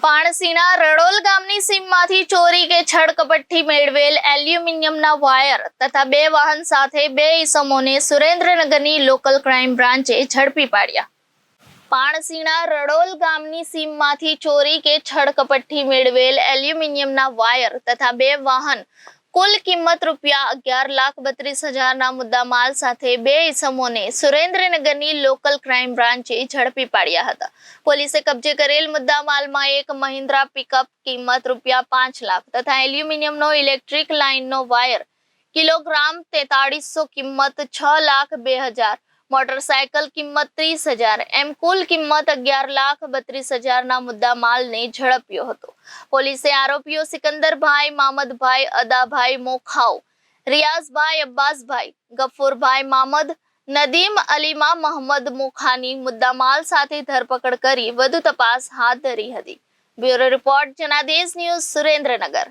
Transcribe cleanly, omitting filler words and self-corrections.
પાણસીના રડોલ ગામની સીમમાંથી ચોરી કે છળકપટથી મેળવેલ એલ્યુમિનિયમના વાયર તથા 2 વાહન સાથે 2 ઈસમોને સુરેન્દ્રનગરની લોકલ ક્રાઇમ બ્રાન્ચે ઝડપી પાડ્યા. પાણસીના રડોલ ગામની સીમમાંથી ચોરી કે છળકપટથી મેળવેલ એલ્યુમિનિયમના વાયર તથા 2 વાહન કુલ કિંમત ₹11,32,000ના મુદ્દામાલ સાથે 2 ઈસમોને સુરેન્દ્રનગરની લોકલ ક્રાઇમ બ્રાન્ચે ઝડપી પાડ્યા હતા. પોલીસે કબજે કરેલ મુદ્દામાલમાં એક મહિન્દ્રા પિકઅપ કિંમત ₹5 લાખ તથા એલ્યુમિનિયમનો ઇલેક્ટ્રિક લાઇનનો વાયર કિલોગ્રામ 4300 કિંમત ₹6,02,000, મોટરસાયકલ કિંમત ₹30,000 એમ કુલ કિંમત ₹11,32,000ના મુદ્દામાલને ઝડપ્યો હતો. પોલીસે આરોપીઓ સિકંદરભાઈ મામદભાઈ અદાભાઈ મોખાઉ, રિયાઝભાઈ અબ્બાસભાઈ, ગફુરભાઈ મામદ, નદીમ અલીમા મહમદ મોખાની મુદ્દામાલ સાથે ધરપકડ કરી વધુ તપાસ હાથ ધરી હતી. Bureau report Janadesh news, Surendranagar.